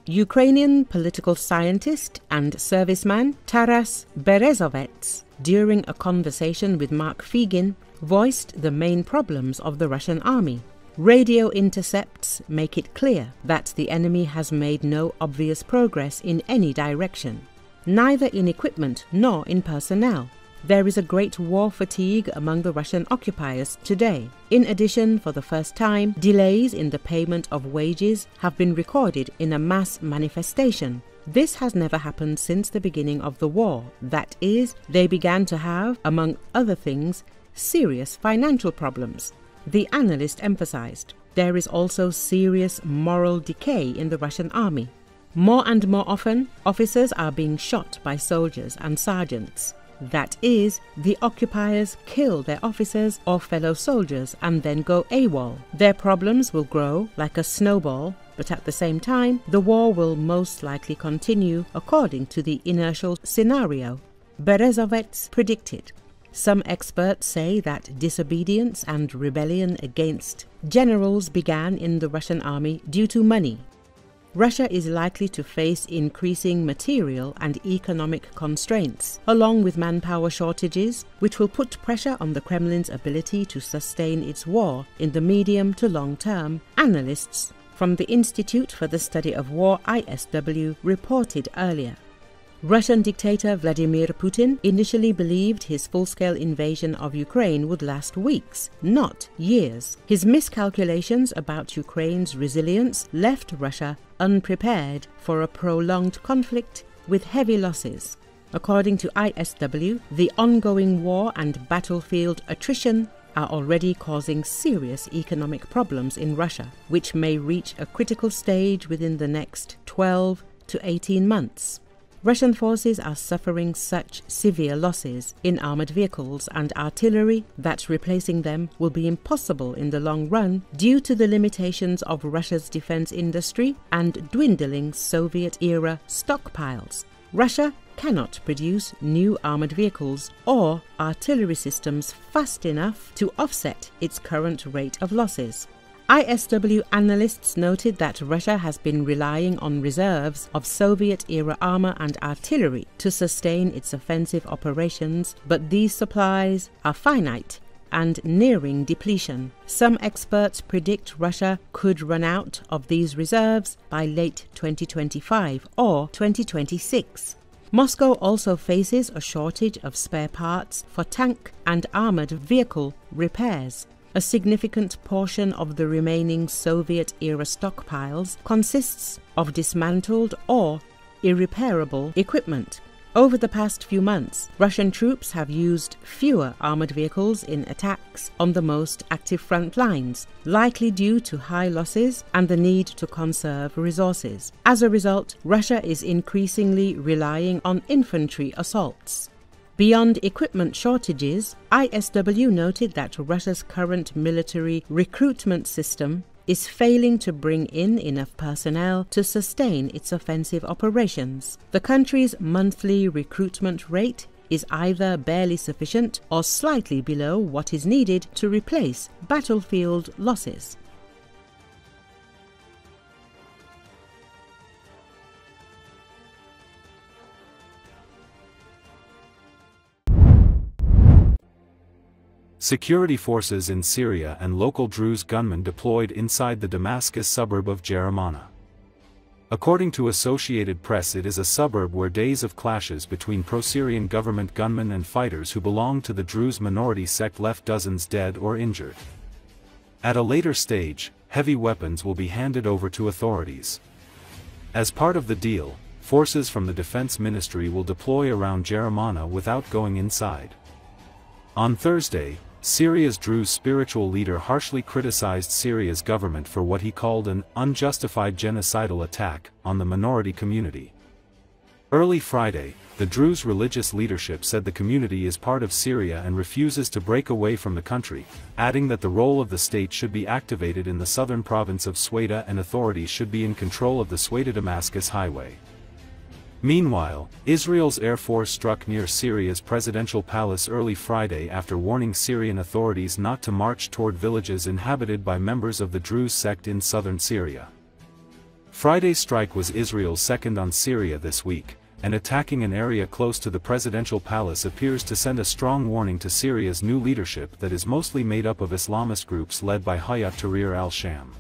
Ukrainian political scientist and serviceman Taras Berezovets, during a conversation with Mark Figin, voiced the main problems of the Russian army. Radio intercepts make it clear that the enemy has made no obvious progress in any direction, neither in equipment nor in personnel. There is a great war fatigue among the Russian occupiers today. In addition, for the first time, delays in the payment of wages have been recorded in a mass manifestation. This has never happened since the beginning of the war. That is, they began to have, among other things, serious financial problems. The analyst emphasized, there is also serious moral decay in the Russian army. More and more often, officers are being shot by soldiers and sergeants. That is, the occupiers kill their officers or fellow soldiers and then go AWOL. Their problems will grow like a snowball, but at the same time, the war will most likely continue according to the inertial scenario, Berezovets predicted. Some experts say that disobedience and rebellion against generals began in the Russian army due to money. Russia is likely to face increasing material and economic constraints, along with manpower shortages, which will put pressure on the Kremlin's ability to sustain its war in the medium to long term, analysts from the Institute for the Study of War (ISW) reported earlier. Russian dictator Vladimir Putin initially believed his full-scale invasion of Ukraine would last weeks, not years. His miscalculations about Ukraine's resilience left Russia unprepared for a prolonged conflict with heavy losses. According to ISW, the ongoing war and battlefield attrition are already causing serious economic problems in Russia, which may reach a critical stage within the next 12 to 18 months. Russian forces are suffering such severe losses in armored vehicles and artillery that replacing them will be impossible in the long run due to the limitations of Russia's defense industry and dwindling Soviet-era stockpiles. Russia cannot produce new armored vehicles or artillery systems fast enough to offset its current rate of losses. ISW analysts noted that Russia has been relying on reserves of Soviet-era armor and artillery to sustain its offensive operations, but these supplies are finite and nearing depletion. Some experts predict Russia could run out of these reserves by late 2025 or 2026. Moscow also faces a shortage of spare parts for tank and armored vehicle repairs. A significant portion of the remaining Soviet-era stockpiles consists of dismantled or irreparable equipment. Over the past few months, Russian troops have used fewer armored vehicles in attacks on the most active front lines, likely due to high losses and the need to conserve resources. As a result, Russia is increasingly relying on infantry assaults. Beyond equipment shortages, ISW noted that Russia's current military recruitment system is failing to bring in enough personnel to sustain its offensive operations. The country's monthly recruitment rate is either barely sufficient or slightly below what is needed to replace battlefield losses. Security forces in Syria and local Druze gunmen deployed inside the Damascus suburb of Jeramana. According to Associated Press, it is a suburb where days of clashes between pro-Syrian government gunmen and fighters who belong to the Druze minority sect left dozens dead or injured. At a later stage, heavy weapons will be handed over to authorities. As part of the deal, forces from the Defense Ministry will deploy around Jeramana without going inside. On Thursday, Syria's Druze spiritual leader harshly criticized Syria's government for what he called an unjustified genocidal attack on the minority community. Early Friday, the Druze religious leadership said the community is part of Syria and refuses to break away from the country, adding that the role of the state should be activated in the southern province of Sweda and authorities should be in control of the Sweda-Damascus highway. Meanwhile, Israel's Air Force struck near Syria's presidential palace early Friday after warning Syrian authorities not to march toward villages inhabited by members of the Druze sect in southern Syria. Friday's strike was Israel's second on Syria this week, and attacking an area close to the presidential palace appears to send a strong warning to Syria's new leadership that is mostly made up of Islamist groups led by Hayat Tahrir al-Sham.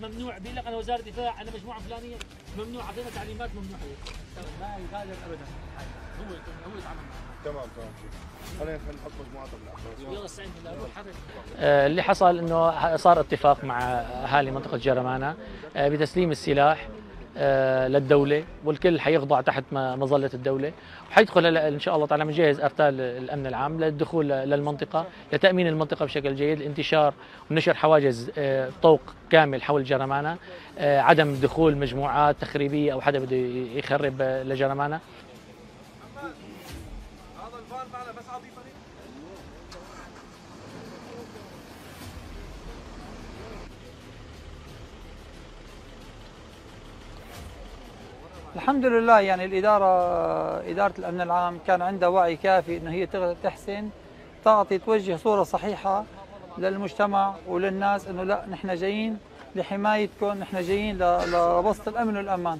ممنوع بيقول لك انا وزاره دفاع انا مجموعه فلانيه ممنوع اعطينا تعليمات ممنوع لا يغادر ابدا هو يتعامل معنا تمام خلينا نحط مجموعه بالاخر يلا استعين بالله روح حرك. اللي حصل انه صار اتفاق مع اهالي منطقه جرمانه بتسليم السلاح للدوله، والكل حيخضع تحت مظله الدوله، وحيدخل ان شاء الله تعالى مجهز ارتال الامن العام للدخول للمنطقه لتامين المنطقه بشكل جيد، الانتشار ونشر حواجز طوق كامل حول جرمانه، عدم دخول مجموعات تخريبيه او حدا بده يخرب لجرمانه. الحمد لله يعني إدارة الأمن العام كان عندها وعي كافي إنه هي تحسن تعطي توجه صورة صحيحة للمجتمع وللناس إنه لا نحن جايين لحمايتكم، نحن جايين لبسط الأمن والأمان.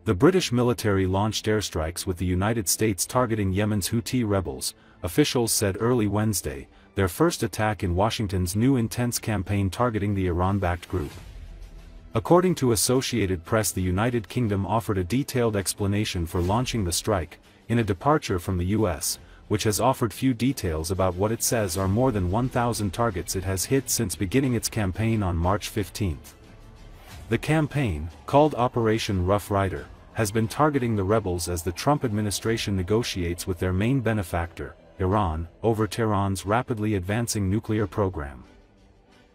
The British military launched airstrikes with the United States targeting Yemen's Houthi rebels, officials said early Wednesday, their first attack in Washington's new intense campaign targeting the Iran-backed group. According to Associated Press, the United Kingdom offered a detailed explanation for launching the strike, in a departure from the US, which has offered few details about what it says are more than 1,000 targets it has hit since beginning its campaign on March 15. The campaign, called Operation Rough Rider, has been targeting the rebels as the Trump administration negotiates with their main benefactor, Iran, over Tehran's rapidly advancing nuclear program.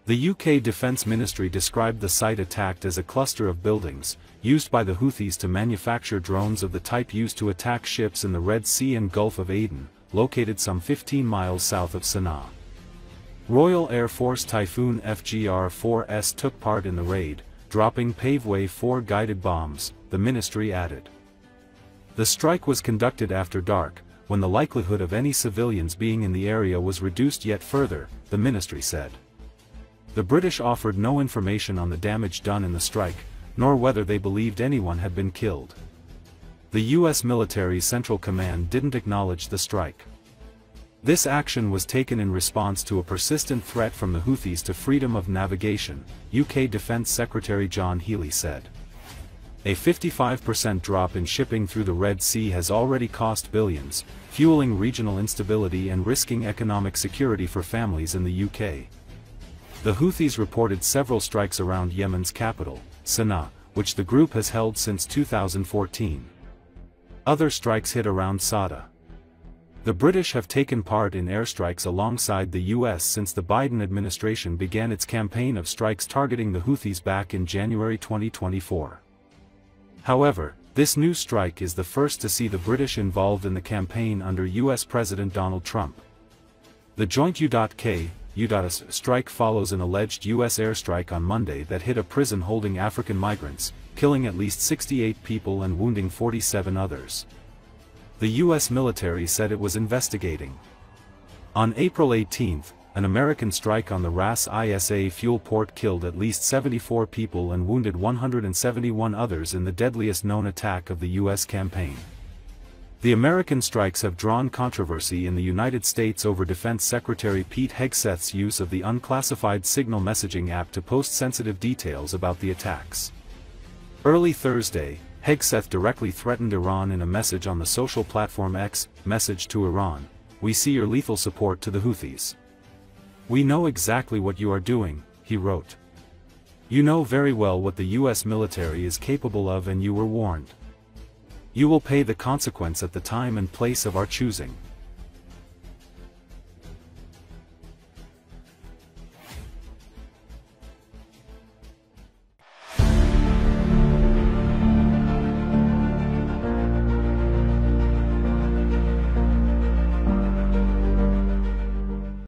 The UK Defence Ministry described the site attacked as a cluster of buildings, used by the Houthis to manufacture drones of the type used to attack ships in the Red Sea and Gulf of Aden, located some 15 miles south of Sana'a. Royal Air Force Typhoon FGR-4S took part in the raid, dropping Paveway 4 guided bombs, the ministry added. The strike was conducted after dark, when the likelihood of any civilians being in the area was reduced yet further, the ministry said. The British offered no information on the damage done in the strike, nor whether they believed anyone had been killed. The US military's Central Command didn't acknowledge the strike. This action was taken in response to a persistent threat from the Houthis to freedom of navigation, UK Defence Secretary John Healey said. A 55% drop in shipping through the Red Sea has already cost billions, fueling regional instability and risking economic security for families in the UK. The Houthis reported several strikes around Yemen's capital, Sana'a, which the group has held since 2014. Other strikes hit around Sada. The British have taken part in airstrikes alongside the US since the Biden administration began its campaign of strikes targeting the Houthis back in January 2024. However, this new strike is the first to see the British involved in the campaign under US President Donald Trump. The joint U.K.U.S. strike follows an alleged US airstrike on Monday that hit a prison holding African migrants, killing at least 68 people and wounding 47 others. The US military said it was investigating. On April 18, an American strike on the Ras Isa fuel port killed at least 74 people and wounded 171 others in the deadliest known attack of the US campaign. The American strikes have drawn controversy in the United States over Defense Secretary Pete Hegseth's use of the unclassified signal messaging app to post sensitive details about the attacks. Early Thursday, Hegseth directly threatened Iran in a message on the social platform X. Message to Iran: "We see your lethal support to the Houthis. We know exactly what you are doing," he wrote. "You know very well what the US military is capable of and you were warned. You will pay the consequence at the time and place of our choosing."